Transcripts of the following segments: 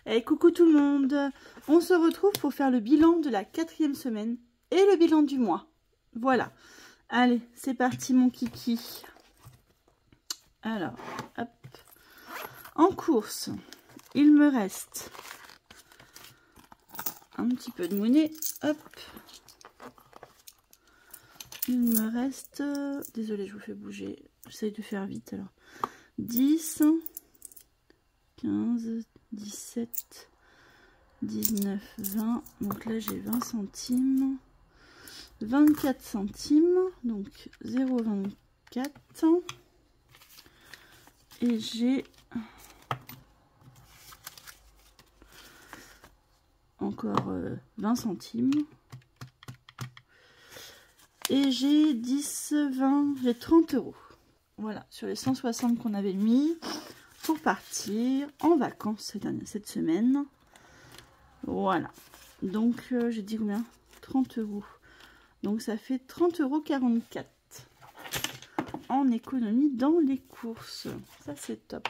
Et coucou tout le monde, on se retrouve pour faire le bilan de la 4e semaine et le bilan du mois. Voilà, allez, c'est parti mon kiki. Alors, hop, en course, il me reste un petit peu de monnaie, hop. Il me reste, désolé je vous fais bouger, j'essaye de faire vite alors. 10, 15, 17, 19, 20, donc là j'ai 20 centimes, 24 centimes, donc 0,24, et j'ai encore 20 centimes, et j'ai 10, 20, j'ai 30 euros. Voilà, sur les 160 qu'on avait mis pour partir en vacances cette semaine. Voilà, donc j'ai dit combien? 30 euros. Donc ça fait 30,44 € en économie dans les courses. Ça c'est top.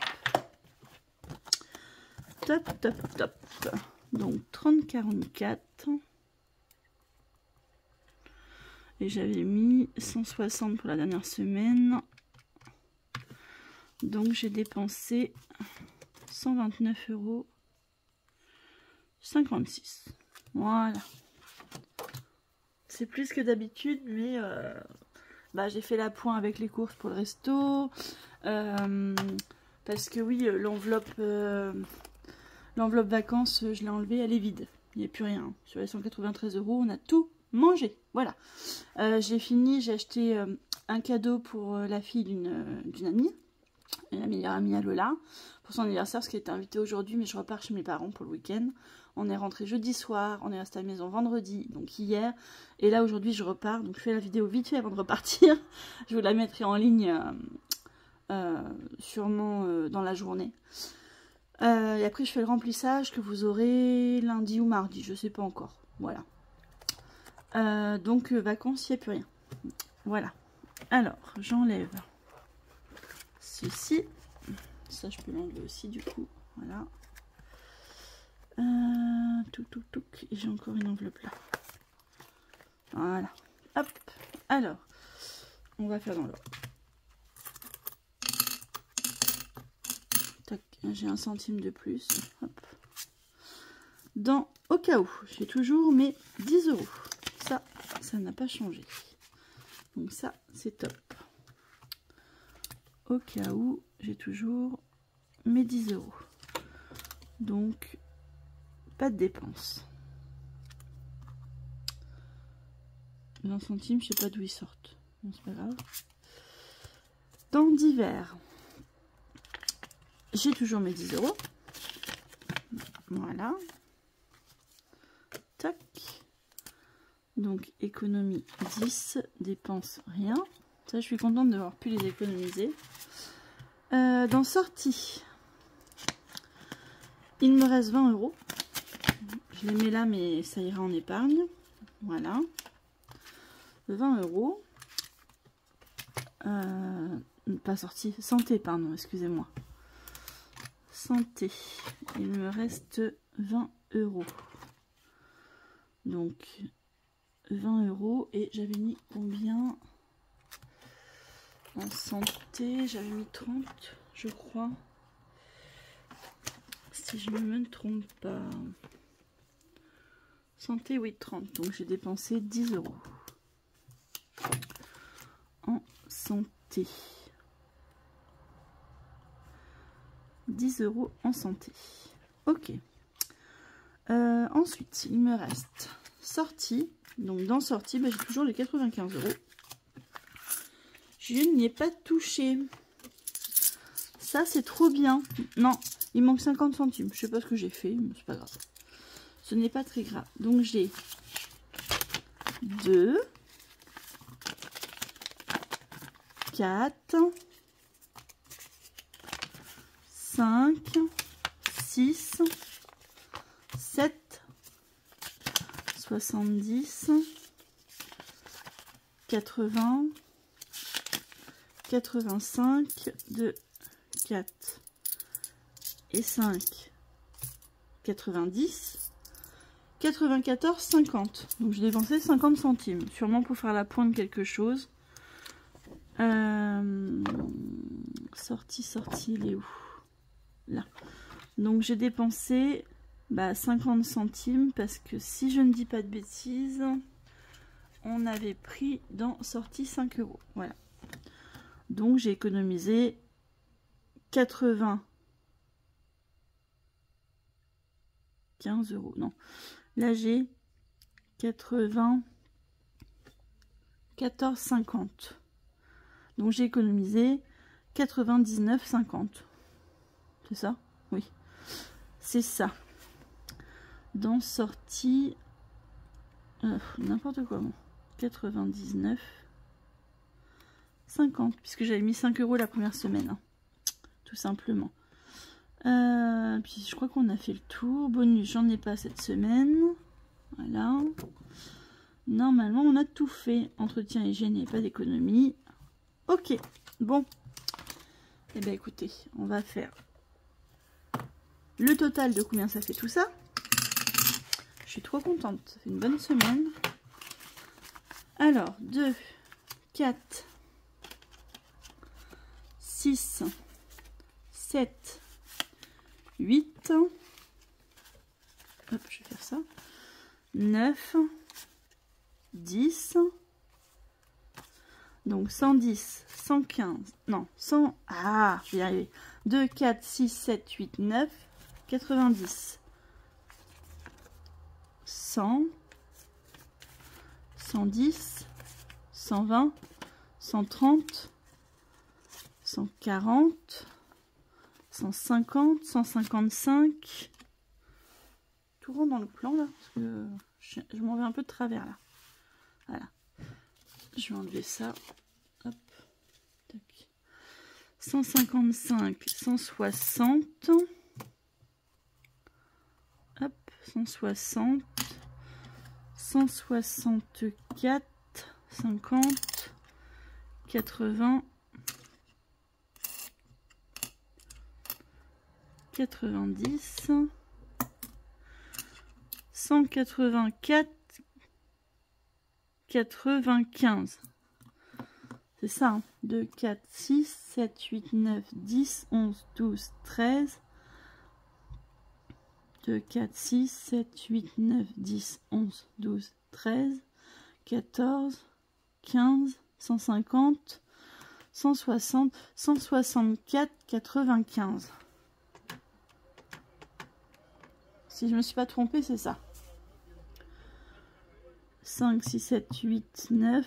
Top, top, top. Donc 30,44. Et j'avais mis 160 pour la dernière semaine. Donc j'ai dépensé 129,56 €. Voilà. C'est plus que d'habitude, mais j'ai fait la pointe avec les courses pour le resto. Parce que oui, l'enveloppe vacances, je l'ai enlevée, elle est vide. Il n'y a plus rien. Sur les 193 €, on a tout mangé. Voilà. J'ai fini, j'ai acheté un cadeau pour la fille d'une amie. La meilleure amie à Lola, pour son anniversaire, parce qu'elle était invitée aujourd'hui, mais je repars chez mes parents pour le week-end. On est rentré jeudi soir, on est resté à la maison vendredi, donc hier, et là aujourd'hui je repars, donc je fais la vidéo vite fait avant de repartir. Je vous la mettrai en ligne sûrement dans la journée. Et après je fais le remplissage que vous aurez lundi ou mardi, je sais pas encore. Voilà. Donc vacances, il n'y a plus rien. Voilà. Alors, j'enlève ceci, ça je peux l'enlever aussi du coup, voilà. Et j'ai encore une enveloppe là. Voilà. Hop. Alors, on va faire dans l'ordre. Tac, j'ai 1 centime de plus. Hop. Dans au cas où, j'ai toujours mes 10 €. Ça n'a pas changé. Donc ça, c'est top. Au cas où, j'ai toujours mes 10 €. Donc, pas de dépenses. 20 centimes, je sais pas d'où ils sortent. Bon, c'est pas grave. Dans divers, j'ai toujours mes 10 €. Voilà. Tac. Donc, économie 10, dépenses rien. Ça, je suis contente d'avoir pu les économiser. Dans sortie, il me reste 20 €. Je les mets là, mais ça ira en épargne. Voilà. 20 €. Pas sortie. Santé, pardon, excusez-moi. Santé. Il me reste 20 €. Donc, 20 €. Et j'avais mis combien en santé? J'avais mis 30, je crois. Si je ne me trompe pas. Santé, oui, 30. Donc j'ai dépensé 10 € en santé. 10 € en santé. Ok. Ensuite, il me reste sortie. Donc dans sortie, j'ai toujours les 95 €. Je n'y ai pas touché. Ça, c'est trop bien. Non, il manque 50 centimes. Je sais pas ce que j'ai fait, mais c'est pas grave. Ce n'est pas très grave. Donc j'ai 2, 4, 5, 6, 7, 70, 80, 85, 2, 4 et 5 90, 94, 50. Donc j'ai dépensé 50 centimes, sûrement pour faire la pointe quelque chose. Sortie, il est où? Là. Donc j'ai dépensé 50 centimes parce que si je ne dis pas de bêtises, on avait pris dans sortie 5 €. Voilà. Donc j'ai économisé 80. 15 €. Non. Là j'ai 80. 14,50. Donc j'ai économisé 99,50. C'est ça? Oui. C'est ça. Dans sortie... n'importe quoi, bon. 99,50. Puisque j'avais mis 5 € la première semaine. Hein. Tout simplement. Puis je crois qu'on a fait le tour. Bonus, j'en ai pas cette semaine. Voilà. Normalement, on a tout fait. Entretien, hygiène et pas d'économie. Ok. Bon. Eh bien, écoutez, on va faire le total de combien ça fait tout ça. Je suis trop contente. Ça fait une bonne semaine. Alors, 2, 4, 6, 7, 8. Hop, je vais faire ça. 9, 10. Donc 110, 115, non, 100, ah, je vais y arriver. 2, 4, 6, 7, 8, 9, 90, 100, 110, 120, 130, 140, 150, 155. Tout rentre dans le plan là, parce que je m'en vais un peu de travers là. Voilà. Je vais enlever ça. Hop. Tac. 155, 160. Hop, 160. 164, 50, 80, 90, 184, 95. C'est ça, hein. 2, 4, 6, 7, 8, 9, 10, 11, 12, 13. 2, 4, 6, 7, 8, 9, 10, 11, 12, 13, 14, 15, 150, 160, 164, 95. Si je ne me suis pas trompée, c'est ça. 5, 6, 7, 8, 9,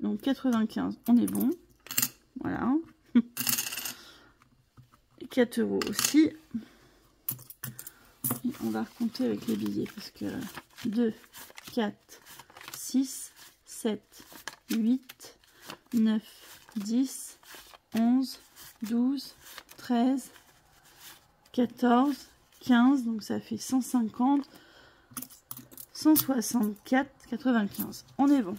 donc 95. On est bon. Voilà. 4 € aussi. Et on va recompter avec les billets parce que 2, 4, 6, 7, 8, 9, 10, 11, 12, 13, 14, 15. Donc ça fait 150, 164, 95. On est bon.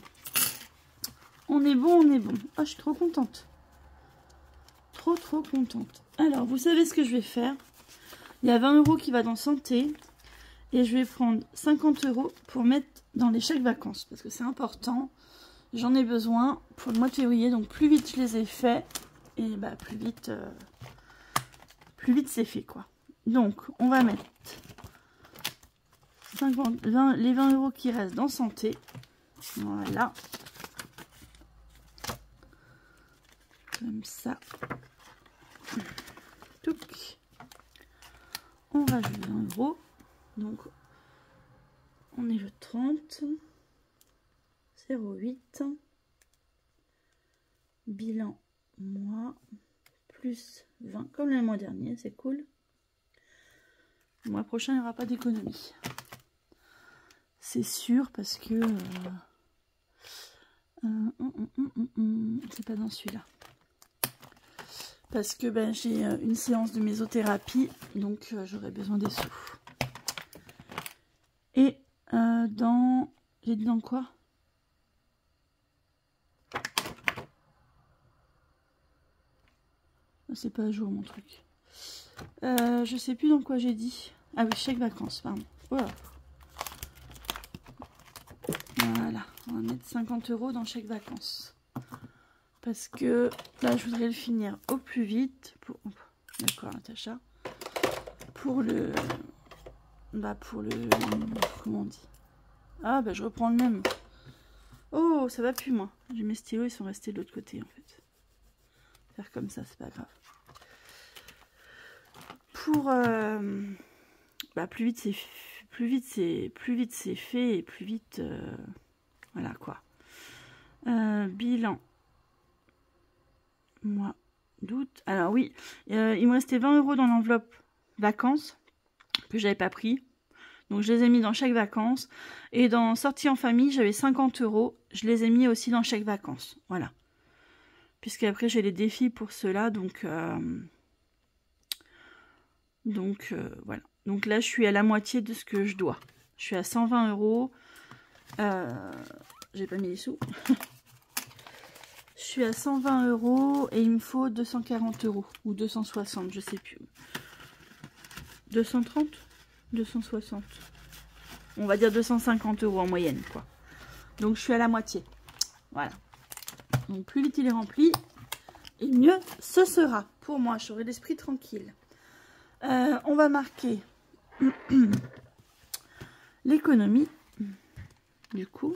On est bon, on est bon. Ah, je suis trop contente. Trop contente. Alors, vous savez ce que je vais faire? Il y a 20 € qui va dans santé. Et je vais prendre 50 € pour mettre dans les chèques vacances. Parce que c'est important. J'en ai besoin pour le mois de février. Donc, plus vite je les ai faits. Et bah, plus vite c'est fait, quoi. Donc, on va mettre 50, 20, les 20 € qui restent dans santé. Voilà. Comme ça. Touc. On rajoute 20 €. Donc, on est le 30. 08. Bilan mois. Plus 20. Comme le mois dernier, c'est cool. Le mois prochain, il n'y aura pas d'économie. C'est sûr parce que... c'est pas dans celui-là. Parce que ben, j'ai une séance de mésothérapie, donc j'aurai besoin des sous. Et dans... J'ai dit dans quoi? C'est pas à jour mon truc. Je sais plus dans quoi j'ai dit. Ah oui, chèque vacances, pardon. Voilà. Voilà, on va mettre 50 € dans chèque vacances. Parce que là, je voudrais le finir au plus vite. Pour... D'accord, Natacha. Pour le... Comment on dit? Ah, bah je reprends le même. Oh, ça va plus, moi. J'ai mes stylos, ils sont restés de l'autre côté, en fait. Faire comme ça, c'est pas grave. Pour... plus vite, c'est fait, et plus vite... voilà, quoi. Bilan. Mois d'août. Alors, oui, il me restait 20 € dans l'enveloppe vacances, que j'avais pas pris. Donc, je les ai mis dans chaque vacances. Et dans sortie en famille, j'avais 50 €. Je les ai mis aussi dans chaque vacances. Voilà. Puisqu'après, j'ai les défis pour cela. Donc, voilà. Donc là, je suis à la moitié de ce que je dois. Je suis à 120 €. J'ai pas mis les sous. Je suis à 120 € et il me faut 240 € ou 260, je sais plus. 230 260. On va dire 250 € en moyenne, quoi. Donc je suis à la moitié. Voilà. Donc plus vite il est rempli, et mieux ce sera. Pour moi, j'aurai l'esprit tranquille. On va marquer l'économie. Du coup,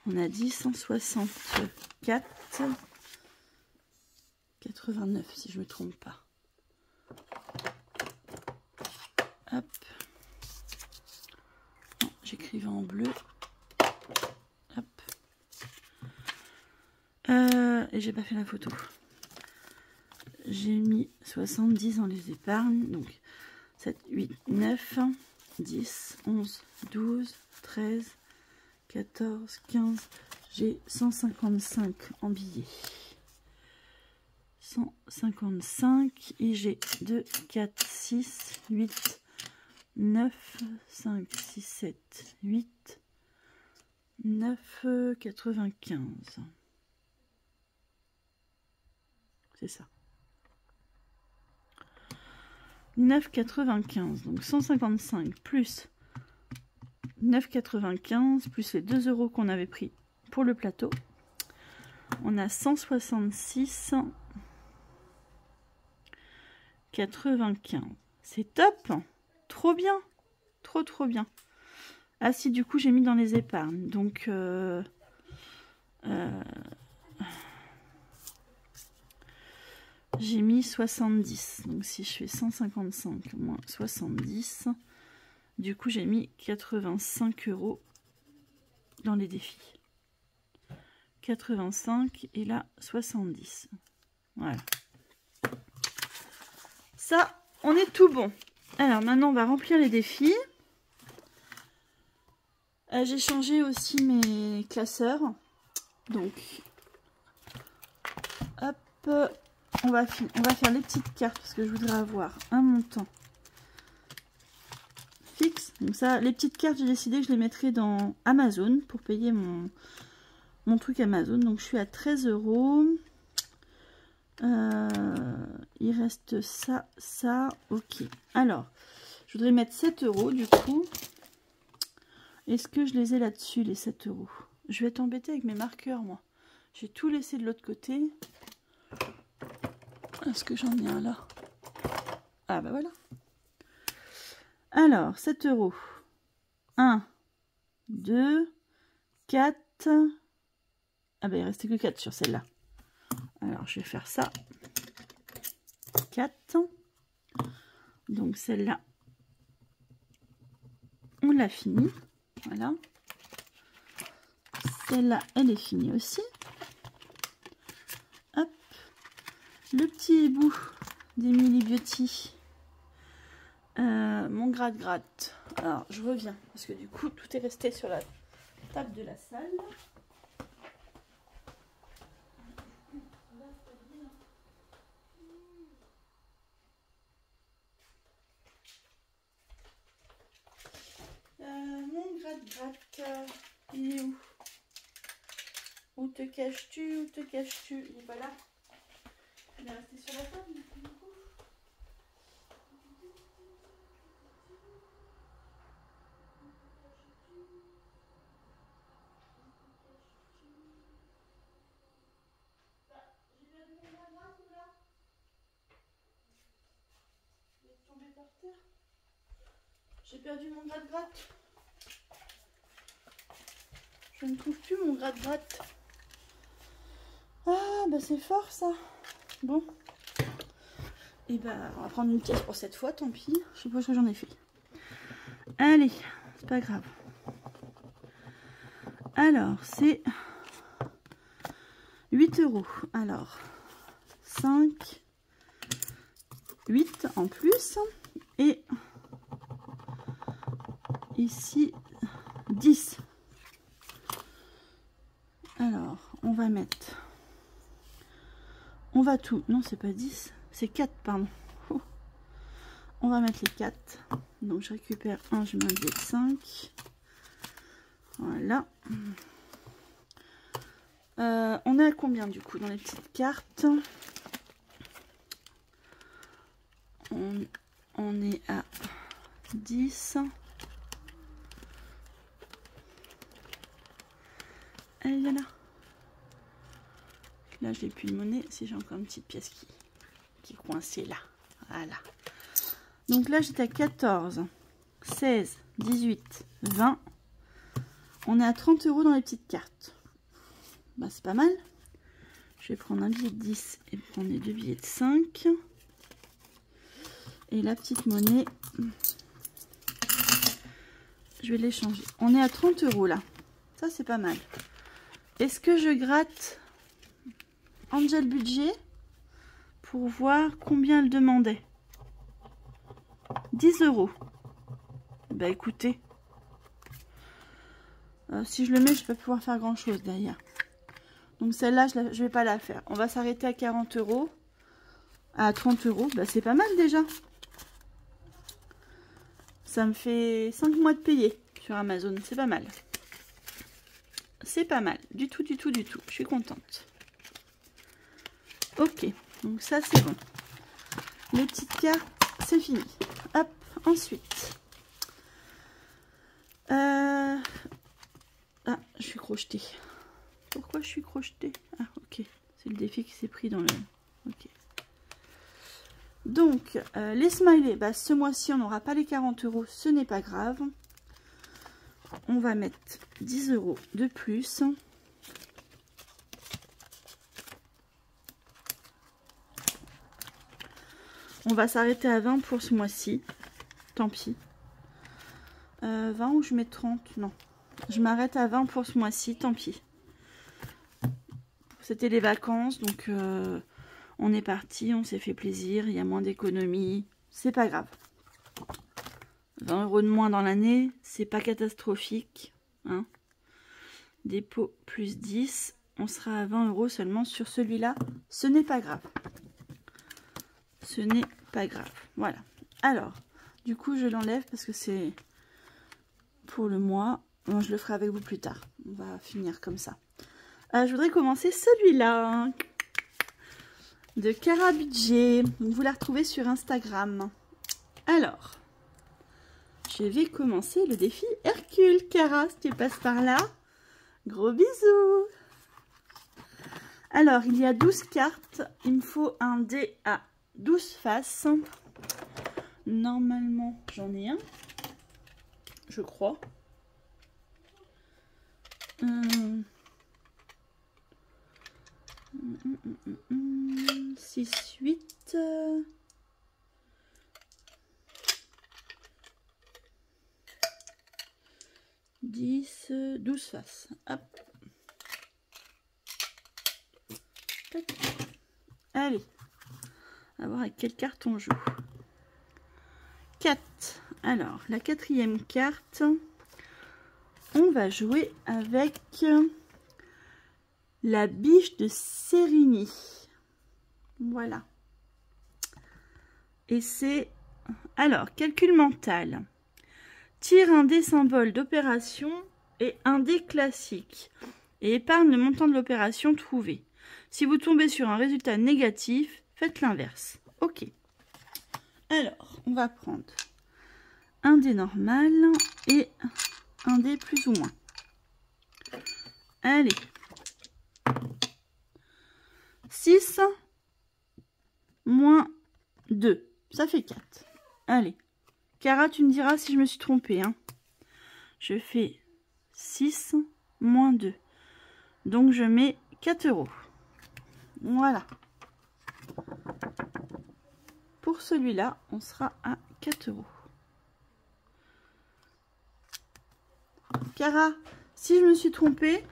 on a dit 164, 89 si je ne me trompe pas. Hop. J'écrivais en bleu. Hop. Et j'ai pas fait la photo. J'ai mis 70 dans les épargnes. Donc 7, 8, 9, 10, 11, 12, 13, 14, 15. J'ai 155 en billets. 155 et j'ai 2, 4, 6, 8, 9, 5, 6, 7, 8, 9, 95. C'est ça. 9,95. Donc 155 plus 9,95 plus les 2 € qu'on avait pris pour le plateau. On a 166,95. C'est top. Trop bien. Trop bien. Ah si, du coup, j'ai mis dans les épargnes. Donc, j'ai mis 70. Donc, si je fais 155 moins 70, du coup, j'ai mis 85 € dans les défis. 85 et là, 70. Voilà. Ça, on est tout bon. Alors, maintenant, on va remplir les défis. J'ai changé aussi mes classeurs. Donc, hop, on va faire les petites cartes parce que je voudrais avoir un montant fixe. Donc ça, les petites cartes, j'ai décidé que je les mettrais dans Amazon pour payer mon truc Amazon. Donc, je suis à 13 €. Il reste ça, ok. Alors, je voudrais mettre 7 € du coup. Est-ce que je les ai là-dessus, les 7 €? Je vais être embêtée avec mes marqueurs, moi. J'ai tout laissé de l'autre côté. Est-ce que j'en ai un là? Ah bah voilà. Alors, 7 €. 1, 2, 4. Ah bah il restait que 4 sur celle-là. Alors, je vais faire ça. 4. Donc, celle-là, on l'a fini. Voilà. Celle-là, elle est finie aussi. Hop. Le petit bout d'Emily Beauty. Mon gratte-gratte. Alors, je reviens. Parce que du coup, tout est resté sur la table de la salle. Mon gratte-gratte, il est où? Où te caches-tu? Où te caches-tu? Il est pas là. Il est resté sur la table, du coup. terre. J'ai perdu mon gratte-gratte. Je ne trouve plus mon gratte-gratte. Ah, bah c'est fort ça. Bon. Et bah, on va prendre une pièce pour cette fois, tant pis. Je sais pas ce que j'en ai fait. Allez, c'est pas grave. Alors, c'est 8 €. Alors, 5, 8 en plus. Et ici, 10. Alors, on va mettre... On va tout... Non, c'est pas 10. C'est 4, pardon. Oh. On va mettre les 4. Donc, je récupère 1, je mets un billet de 5. Voilà. On est à combien, du coup, dans les petites cartes? On est à 10. Elle est là. Là, j'ai plus de monnaie. Si j'ai encore une petite pièce qui est coincée là. Voilà. Donc là, j'étais à 14, 16, 18, 20. On est à 30 € dans les petites cartes. Bah, c'est pas mal. Je vais prendre un billet de 10 et prendre les 2 billets de 5. Et la petite monnaie, je vais l'échanger. On est à 30 € là. Ça, c'est pas mal. Est-ce que je gratte Angel Budget pour voir combien elle demandait? 10 €. Bah écoutez, si je le mets, je vais pas pouvoir faire grand chose derrière. Donc celle-là, je vais pas la faire. On va s'arrêter à 40 €. À 30 €, bah c'est pas mal déjà. Ça me fait 5 mois de payer sur Amazon. C'est pas mal. C'est pas mal. Du tout, du tout, du tout. Je suis contente. Ok. Donc ça, c'est bon. Les petites cartes, c'est fini. Hop. Ensuite. Ah, je suis crochetée. Pourquoi je suis crochetée? Ah, ok. C'est le défi qui s'est pris dans le... Ok. Donc, les smileys, bah, ce mois-ci, on n'aura pas les 40 €. Ce n'est pas grave. On va mettre 10 € de plus. On va s'arrêter à 20 pour ce mois-ci. Tant pis. 20 ou je mets 30? Non. Je m'arrête à 20 pour ce mois-ci. Tant pis. C'était les vacances. Donc, on est parti. On s'est fait plaisir. Il y a moins d'économies. C'est pas grave. 20 € de moins dans l'année. C'est pas catastrophique. Hein. Dépôt plus 10. On sera à 20 € seulement sur celui-là. Ce n'est pas grave. Ce n'est pas grave. Voilà. Alors, du coup, je l'enlève parce que c'est pour le mois. Bon, je le ferai avec vous plus tard. On va finir comme ça. Je voudrais commencer celui-là. De Cara Budget. Vous la retrouvez sur Instagram. Alors, je vais commencer le défi Hercule. Cara, si tu passes par là, gros bisous. Alors, il y a 12 cartes. Il me faut un dé à 12 faces. Normalement, j'en ai un. Je crois. 6, 8. 10, 12 faces. Hop. Tac. Allez. On va voir avec quelle carte on joue. 4. Alors, la quatrième carte, on va jouer avec la biche de Sérigny. Voilà. Et c'est... Alors, calcul mental. Tire un dé symbole d'opération et un dé classique. Et épargne le montant de l'opération trouvée. Si vous tombez sur un résultat négatif, faites l'inverse. Ok. Alors, on va prendre un dé normal et un dé plus ou moins. Allez. 6 moins 2. Ça fait 4. Allez, Cara, tu me diras si je me suis trompée. Hein. Je fais 6 moins 2. Donc, je mets 4 €. Voilà. Pour celui-là, on sera à 4 €. Cara, si je me suis trompée,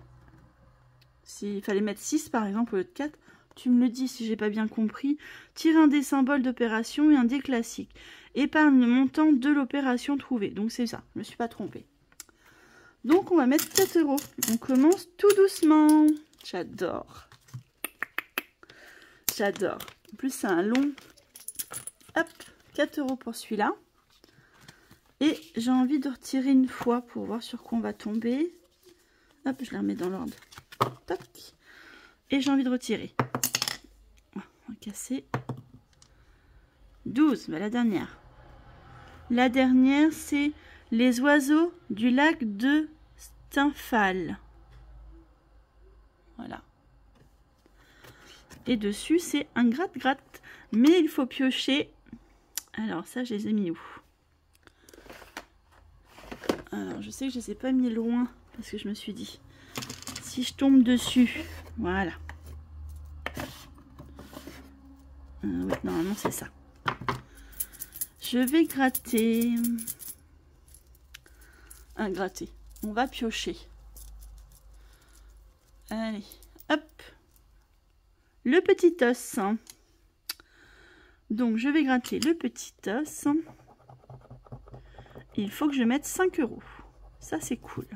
s'il fallait mettre 6 par exemple au lieu de 4, tu me le dis si j'ai pas bien compris. Tire un des symboles d'opération et un des classiques. Épargne le montant de l'opération trouvée. Donc c'est ça, je me suis pas trompée. Donc on va mettre 4 €. On commence tout doucement. J'adore. J'adore. En plus c'est un long. Hop, 4 € pour celui-là. Et j'ai envie de retirer une fois pour voir sur quoi on va tomber. Hop, je la remets dans l'ordre. Tac. Et j'ai envie de retirer. On va casser. 12, bah la dernière. La dernière, c'est les oiseaux du lac de Stymphale. Voilà. Et dessus, c'est un gratte-gratte. Mais il faut piocher. Alors ça, je les ai mis où? Alors, je sais que je ne les ai pas mis loin parce que je me suis dit, si je tombe dessus, voilà. Oui, normalement, c'est ça. Je vais gratter. Gratter. On va piocher. Allez, hop. Le petit os. Donc, je vais gratter le petit os. Il faut que je mette 5 €. Ça, c'est cool.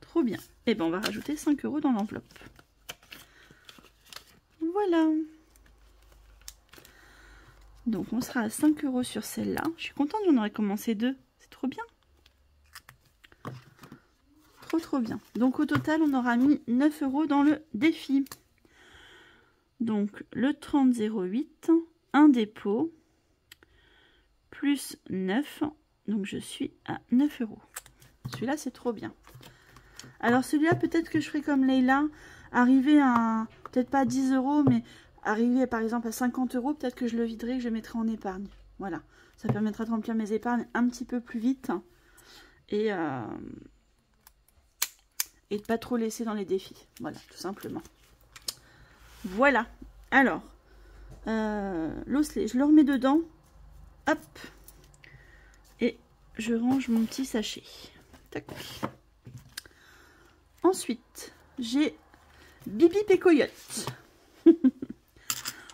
Trop bien. Et bien, on va rajouter 5 € dans l'enveloppe. Voilà. Donc, on sera à 5 € sur celle-là. Je suis contente, j'en aurais commencé 2. C'est trop bien. Trop, trop bien. Donc, au total, on aura mis 9 € dans le défi. Donc, le 30,08, un dépôt, plus 9. Donc, je suis à 9 €. Celui-là, c'est trop bien. Alors, celui-là, peut-être que je ferai comme Leïla, arriver à, peut-être pas 10 €, mais arriver par exemple à 50 €, peut-être que je le viderai et que je mettrai en épargne. Voilà. Ça permettra de remplir mes épargnes un petit peu plus vite et de pas trop laisser dans les défis. Voilà, tout simplement. Voilà. Alors, l'osselet, je le remets dedans. Hop. Et je range mon petit sachet. Tac. Ensuite, j'ai Bibi Pécoyote.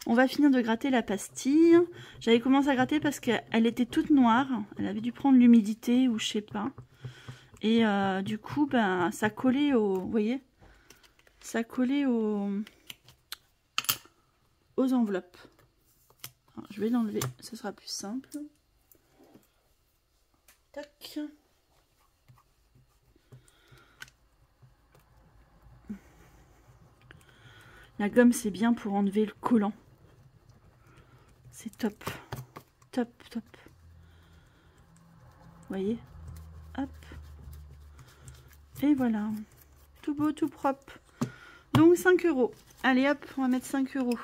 On va finir de gratter la pastille. J'avais commencé à gratter parce qu'elle était toute noire. Elle avait dû prendre l'humidité ou je sais pas. Et du coup, ben, ça collait au... Vous voyez? Ça collait aux enveloppes. Alors, je vais l'enlever, ce sera plus simple. Tac. La gomme, c'est bien pour enlever le collant. C'est top. Top, top. Vous voyez? Hop. Et voilà. Tout beau, tout propre. Donc 5 €. Allez hop, on va mettre 5 €.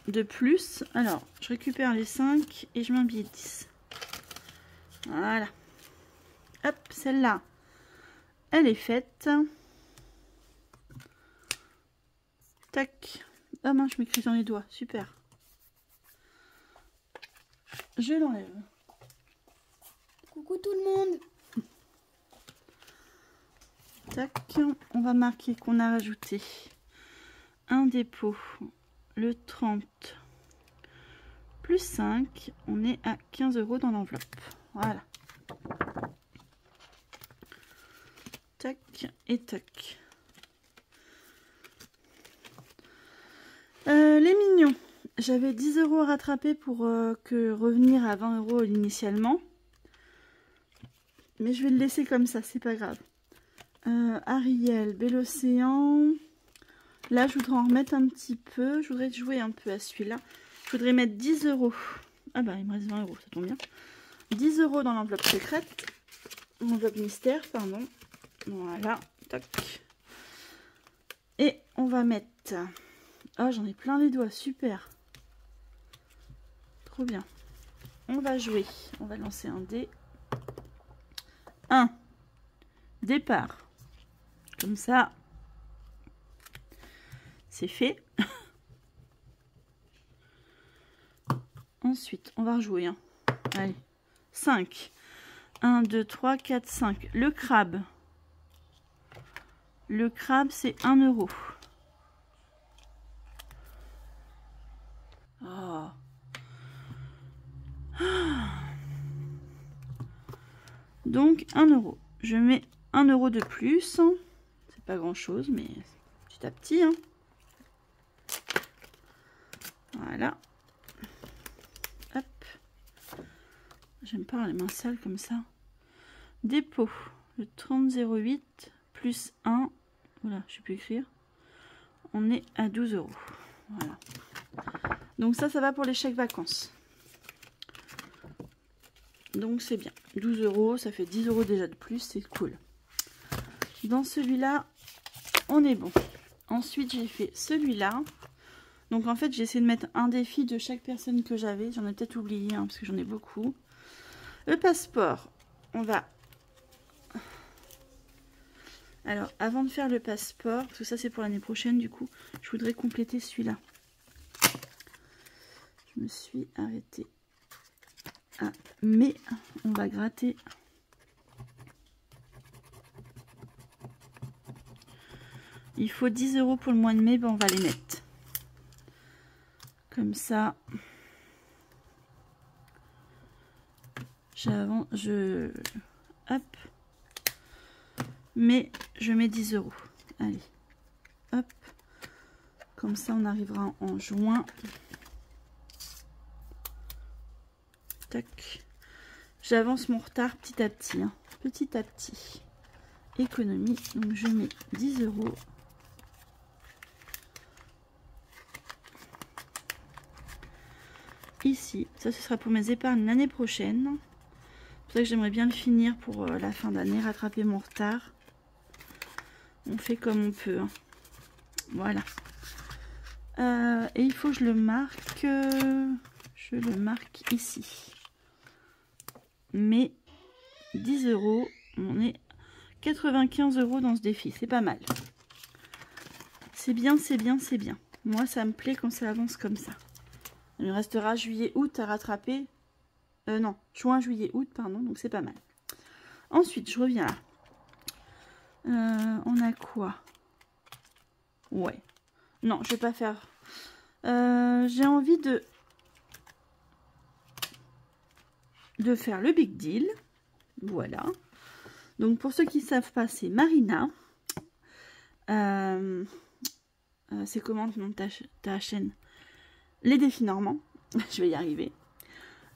De plus. Alors, je récupère les 5 et je mets un billet de 10. Voilà. Hop, celle-là, elle est faite. Tac. Ah mince, je m'écris dans les doigts. Super. Je l'enlève. Coucou tout le monde. Tac. On va marquer qu'on a rajouté un dépôt le 30 plus 5. On est à 15 € dans l'enveloppe. Voilà. Tac et tac. Les mignons. J'avais 10 € à rattraper pour que revenir à 20 € initialement. Mais je vais le laisser comme ça, c'est pas grave. Ariel, Bel Océan. Là, je voudrais en remettre un petit peu. Je voudrais jouer un peu à celui-là. Je voudrais mettre 10 €. Ah bah, il me reste 20 €, ça tombe bien. 10 € dans l'enveloppe secrète. Enveloppe mystère, pardon. Voilà. Tac. Et on va mettre... Oh, j'en ai plein les doigts. Super. trop bien. On va jouer. On va lancer un dé. 1. Départ. Comme ça, c'est fait. Ensuite, on va rejouer. Hein. Allez. 5. 1, 2, 3, 4, 5. Le crabe. Le crabe, c'est 1 euro. Oh. Donc 1 euro. Je mets 1 euro de plus. C'est pas grand chose, mais petit à petit. Hein. Voilà. Hop. J'aime pas les mains sales comme ça. Dépôt. Le 30,08 plus 1. Voilà, je sais plus écrire. On est à 12 euros. Voilà. Donc ça va pour les chèques vacances. Donc c'est bien. 12 euros, ça fait 10 euros déjà de plus, c'est cool. Dans celui-là, on est bon. Ensuite, j'ai fait celui-là. Donc en fait, j'ai essayé de mettre un défi de chaque personne que j'avais. J'en ai peut-être oublié, hein, parce que j'en ai beaucoup. Le passeport, on va... Alors, avant de faire le passeport, parce que ça c'est pour l'année prochaine, du coup, je voudrais compléter celui-là. Je me suis arrêtée. Ah, mais on va gratter. Il faut 10 euros pour le mois de mai, ben on va les mettre. Comme ça. J'avance, hop. Mais je mets 10 euros. Allez. Hop. Comme ça, on arrivera en juin. Tac. J'avance mon retard petit à petit. Hein. Petit à petit. Économie. Donc, je mets 10 euros. Ici. Ça, ce sera pour mes épargnes l'année prochaine. C'est pour ça que j'aimerais bien le finir pour la fin d'année. Rattraper mon retard. On fait comme on peut. Hein. Voilà. Et il faut que je le marque. Je le marque ici. Mais 10 euros. On est 95 euros dans ce défi. C'est pas mal. C'est bien, c'est bien, c'est bien. Moi, ça me plaît quand ça avance comme ça. Il me restera juillet, août à rattraper. Non, juin, juillet, août, pardon. Donc, c'est pas mal. Ensuite, je reviens là. On a quoi? Ouais. Non, je vais pas faire. J'ai envie de faire le big deal. Voilà. Donc, pour ceux qui ne savent pas, c'est Marina. C'est comment le nom de ta chaîne? Les défis normands. Je vais y arriver.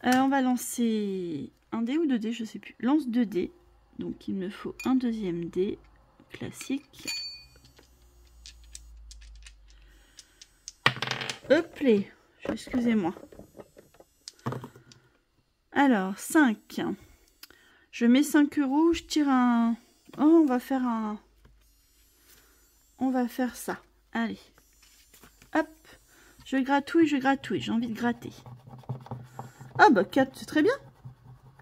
On va lancer un dé ou 2 dés, je sais plus. Lance 2 dés. Donc, il me faut un deuxième dé classique. Hop là. Excusez-moi. Alors, 5. Je mets 5 euros. Je tire un... Oh, on va faire un... On va faire ça. Allez. Hop. Je gratouille, je gratouille. J'ai envie de gratter. Ah bah 4, c'est très bien.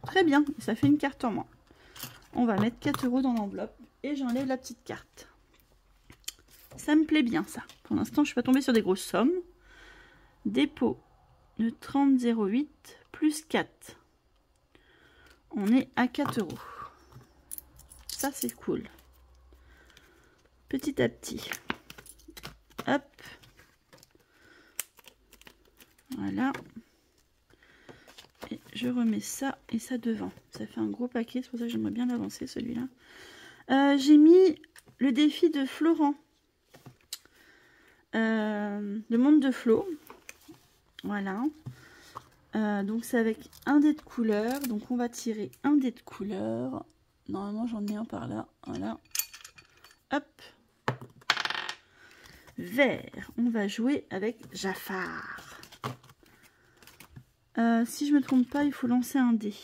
Très bien. Ça fait une carte en moins. On va mettre 4 euros dans l'enveloppe. Et j'enlève la petite carte. Ça me plaît bien ça. Pour l'instant, je suis pas tombée sur des grosses sommes. Dépôt de 30,08 plus 4. On est à 4 euros. Ça, c'est cool. Petit à petit. Hop. Voilà. Et je remets ça et ça devant. Ça fait un gros paquet. C'est pour ça que j'aimerais bien l'avancer, celui-là. J'ai mis le défi de Florent. Le monde de Flo. Voilà. Donc c'est avec un dé de couleur. Donc on va tirer un dé de couleur. Normalement j'en ai un par là. Voilà. Hop. Vert. On va jouer avec Jafar. Si je me trompe pas, il faut lancer un dé.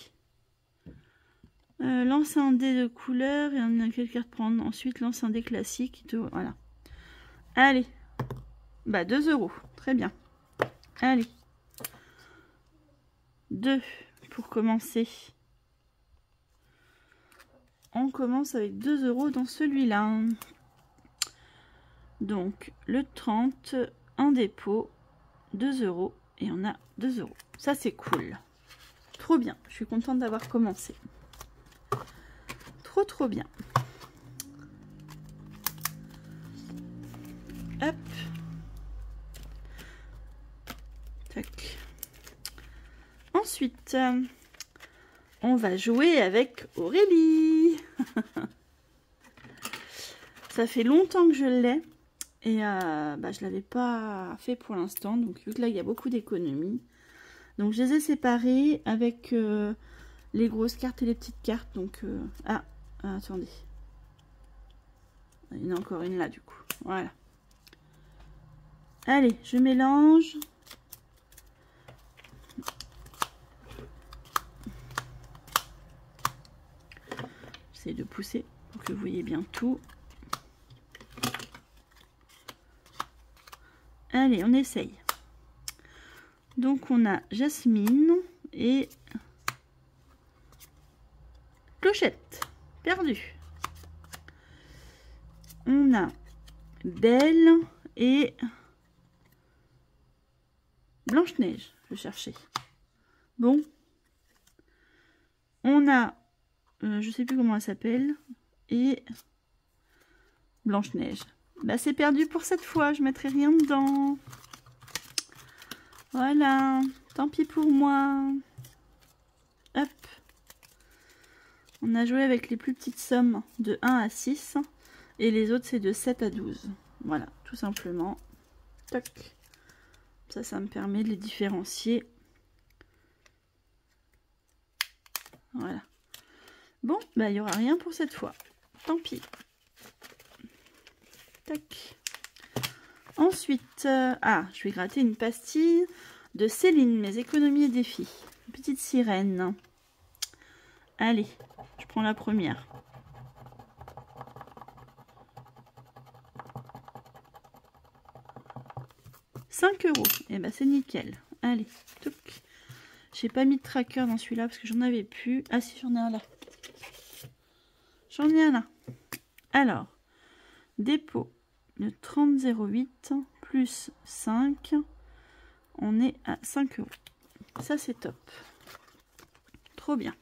Lance un dé de couleur et on a quelle carte prendre. Ensuite lance un dé classique. Voilà. Allez. Bah 2 euros. Très bien. Allez. 2 pour commencer. On commence avec 2 € dans celui-là. Donc le 30, un dépôt, 2 € et on a 2 €. Ça c'est cool. Trop bien. Je suis contente d'avoir commencé. Trop bien. Hop. Tac. Ensuite, on va jouer avec Aurélie. Ça fait longtemps que je l'ai et je l'avais pas fait pour l'instant. Donc vu que là il y a beaucoup d'économies, donc je les ai séparées avec les grosses cartes et les petites cartes. Donc attendez, il y en a encore une là du coup. Voilà. Allez, je mélange. J'essaie de pousser pour que vous voyez bien tout. Allez, on essaye. Donc on a Jasmine et Clochette, perdu. On a Belle et Blanche-Neige, je cherchais. Bon. On a, je sais plus comment elle s'appelle, et Blanche-Neige. Bah c'est perdu pour cette fois, je mettrai rien dedans. Voilà, tant pis pour moi. Hop. On a joué avec les plus petites sommes de 1 à 6 et les autres c'est de 7 à 12. Voilà, tout simplement. Toc. Ça me permet de les différencier. Voilà. Bon, bah il n'y aura rien pour cette fois. Tant pis. Tac. Ensuite, je vais gratter une pastille de Céline, mes économies et défis. Une petite sirène. Allez, je prends la première. €5. Et bah c'est nickel. Allez, toc. J'ai pas mis de tracker dans celui-là parce que j'en avais plus. Ah si, j'en ai un là. J'en ai un là. Alors, dépôt de 30,08 plus 5. On est à 5 €. Ça c'est top. Trop bien.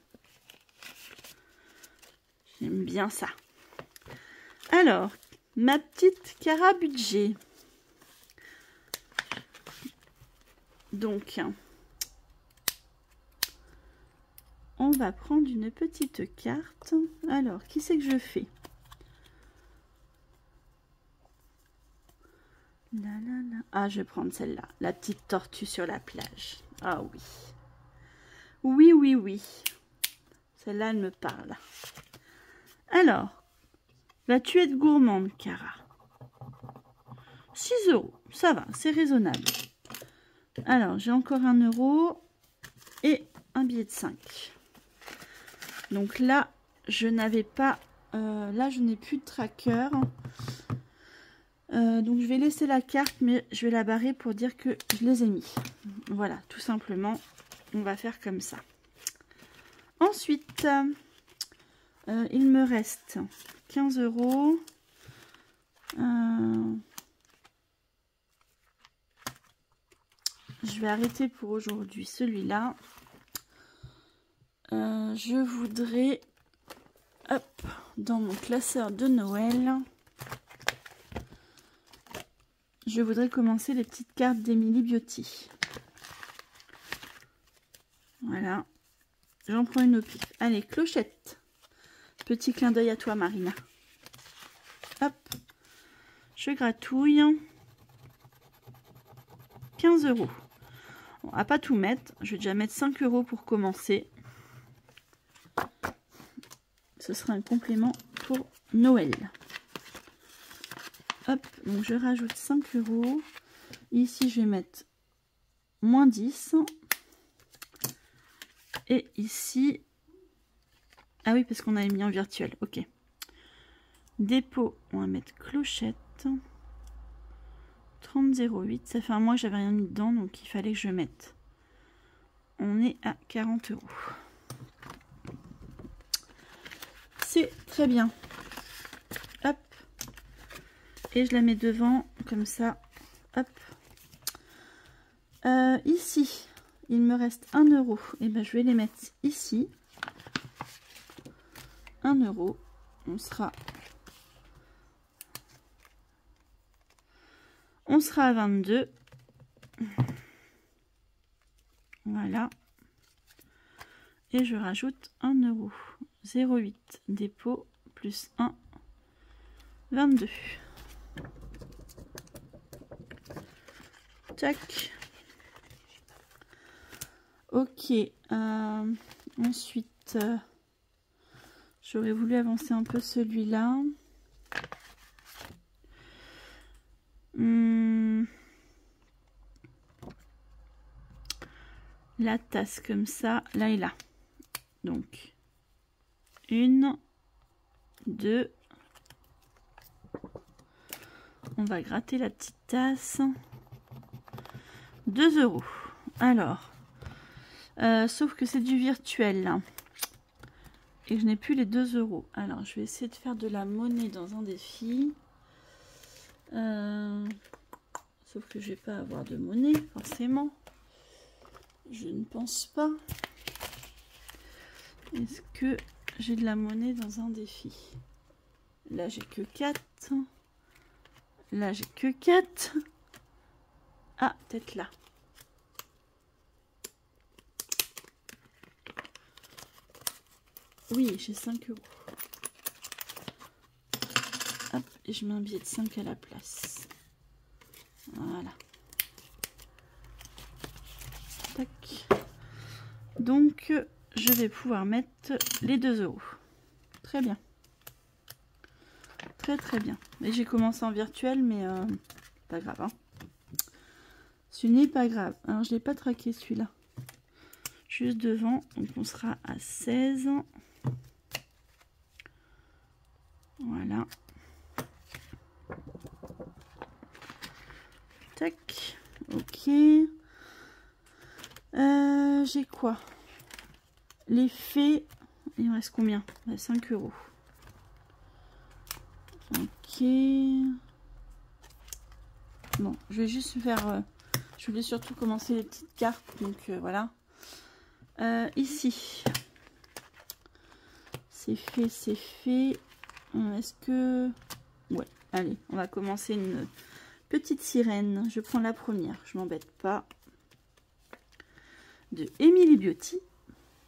J'aime bien ça. Alors, ma petite Cara budget. Donc, on va prendre une petite carte. Alors, qui c'est que je fais? Ah, je vais prendre celle-là. La petite tortue sur la plage. Ah oui. Oui, oui, oui. Celle-là, elle me parle. Alors, la tuette gourmande, Cara. 6 €. Ça va, c'est raisonnable. Alors, j'ai encore 1 € et un billet de 5. Donc là, je n'avais pas... là, je n'ai plus de tracker. Donc, je vais laisser la carte, mais je vais la barrer pour dire que je les ai mis. Voilà, tout simplement, on va faire comme ça. Ensuite, il me reste 15 €. Je vais arrêter pour aujourd'hui celui-là. Je voudrais, hop, dans mon classeur de Noël, je voudrais commencer les petites cartes d'Emily Beauty. Voilà. J'en prends une au pif. Allez, Clochette. Petit clin d'œil à toi, Marina. Hop. Je gratouille. 15 €. On va pas tout mettre. Je vais déjà mettre 5 € pour commencer. Ce sera un complément pour Noël. Hop, donc je rajoute 5 €. Ici, je vais mettre moins 10. Et ici... Ah oui, parce qu'on avait mis en virtuel. Ok. Dépôt, on va mettre Clochette. 30,08. Ça fait un mois que j'avais rien mis dedans, donc il fallait que je mette. on est à 40 €. C'est très bien. Hop. Et je la mets devant, comme ça. Hop. Ici, il me reste 1 €. Et ben, je vais les mettre ici. 1 €. On sera à 22. Voilà. Et je rajoute 1 €. 0,8 dépôt plus 1, 22. Tac. Ok. Ensuite, j'aurais voulu avancer un peu celui-là. La tasse comme ça, là et là. Donc, 1, 2. On va gratter la petite tasse. 2 €. Alors, sauf que c'est du virtuel là. Et je n'ai plus les 2 €. Alors, je vais essayer de faire de la monnaie dans un défi. Sauf que je vais pas avoir de monnaie, forcément. Je ne pense pas. Est-ce que j'ai de la monnaie dans un défi? Là, j'ai que 4. Là, j'ai que 4. Ah, peut-être là. Oui, j'ai 5 €. Hop, et je mets un billet de 5 à la place. Voilà. Tac. Donc, je vais pouvoir mettre les 2 €. Très bien. Très très bien. Et j'ai commencé en virtuel, mais pas grave. Hein. Ce n'est pas grave. Alors, je ne l'ai pas traqué celui-là. Juste devant. Donc, on sera à 16. Voilà. Tac. Ok. J'ai quoi? Les faits. Il me reste combien? 5 €. Ok. Bon, je vais juste faire... je voulais surtout commencer les petites cartes. Donc voilà. Ici. C'est fait, c'est fait. Est-ce que... Ouais, allez, on va commencer une petite sirène. Je prends la première, je m'embête pas. De Emily Beauty.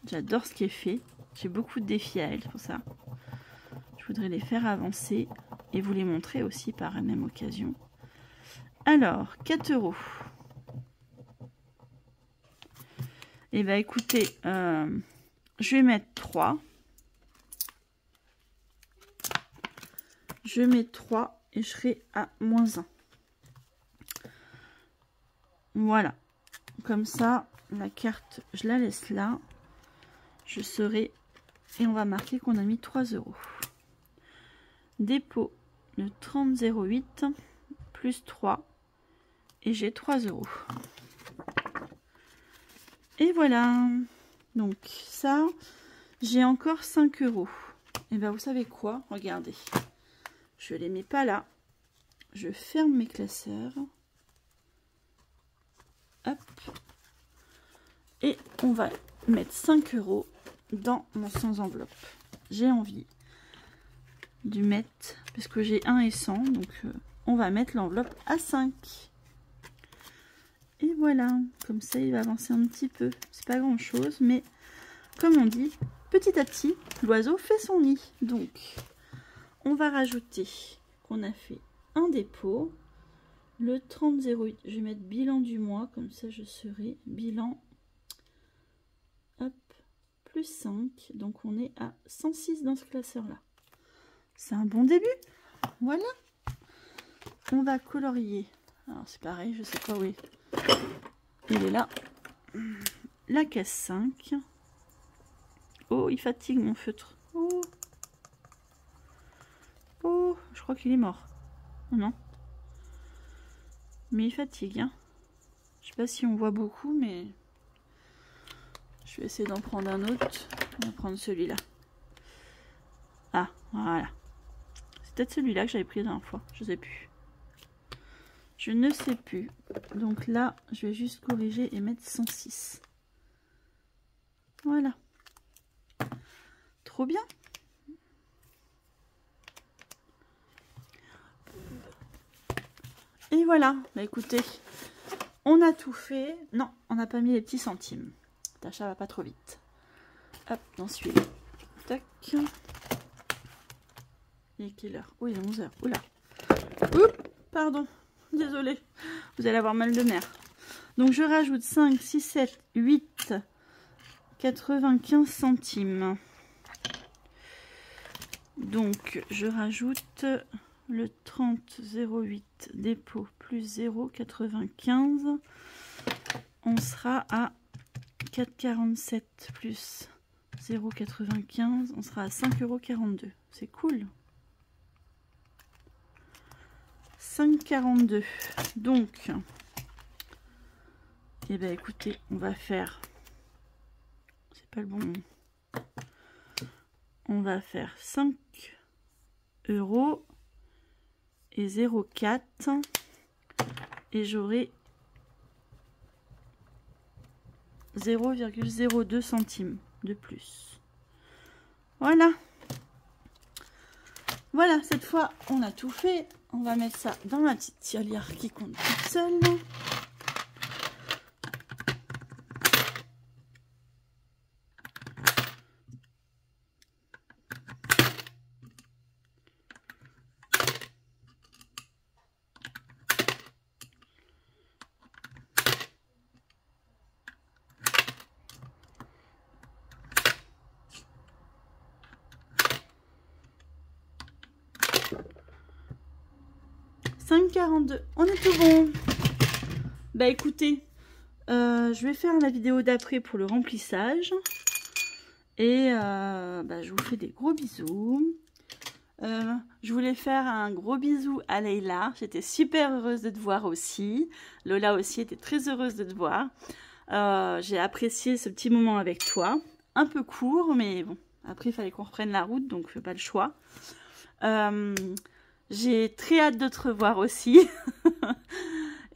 J'adore ce qui est fait. J'ai beaucoup de défis à elle, pour ça. Je voudrais les faire avancer et vous les montrer aussi par la même occasion. Alors, 4 €. Et bah écoutez, je vais mettre 3. Je mets 3 et je serai à -1. Voilà. Comme ça, la carte, je la laisse là. Je serai... Et on va marquer qu'on a mis 3 €. Dépôt de 30,08 plus 3. Et j'ai 3 €. Et voilà. Donc ça, j'ai encore 5 €. Et bien vous savez quoi? Regardez. Je les mets pas là. Je ferme mes classeurs. Hop. Et on va mettre 5 € dans mon sans enveloppe. J'ai envie de mettre, parce que j'ai 1 et 100, donc on va mettre l'enveloppe à 5. Et voilà, comme ça il va avancer un petit peu. C'est pas grand chose, mais comme on dit, petit à petit, l'oiseau fait son nid. Donc, on va rajouter qu'on a fait un dépôt. Le 30,08, je vais mettre bilan du mois, comme ça je serai bilan, hop, plus 5. Donc on est à 106 dans ce classeur-là. C'est un bon début. Voilà. On va colorier. Alors c'est pareil, je sais pas où est. Il est là. La case 5. Oh, il fatigue mon feutre. Oh, oh, je crois qu'il est mort. Oh, non. Mais il fatigue. Hein. Je sais pas si on voit beaucoup, mais Je vais essayer d'en prendre un autre. On va prendre celui-là. Ah, voilà. C'est peut-être celui-là que j'avais pris la dernière fois. Je sais plus. Je ne sais plus. Donc là, je vais juste corriger et mettre 106. Voilà. Trop bien. Et voilà. Bah écoutez, on a tout fait. Non, on n'a pas mis les petits centimes. L'achat va pas trop vite. Hop, dans celui-là. Tac. Il est quelle heure? Oui, il est 11h. Oula. Oups, pardon. Désolée. Vous allez avoir mal de mer. Donc je rajoute 5, 6, 7, 8, 95 centimes. Donc je rajoute le 30,08 dépôt plus 0,95. On sera à 4,47 plus 0,95. On sera à 5,42 €. C'est cool. 5,42. Donc, eh bien écoutez, on va faire, c'est pas le bon, on va faire 5 € et 0,4 et j'aurai 0,02 centimes de plus. Voilà. Voilà, cette fois, on a tout fait. On va mettre ça dans ma petite tirelire qui compte toute seule. On est tout bon. Bah écoutez, je vais faire la vidéo d'après pour le remplissage. Et je vous fais des gros bisous. Je voulais faire un gros bisou à Leïla. J'étais super heureuse de te voir aussi. Lola aussi était très heureuse de te voir. J'ai apprécié ce petit moment avec toi. Un peu court, mais bon. Après, il fallait qu'on reprenne la route, donc pas le choix. J'ai très hâte de te revoir aussi.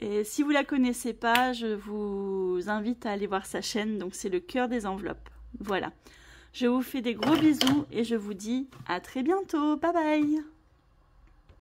Et si vous la connaissez pas, je vous invite à aller voir sa chaîne. Donc c'est le cœur des enveloppes. Voilà. Je vous fais des gros bisous et je vous dis à très bientôt. Bye bye.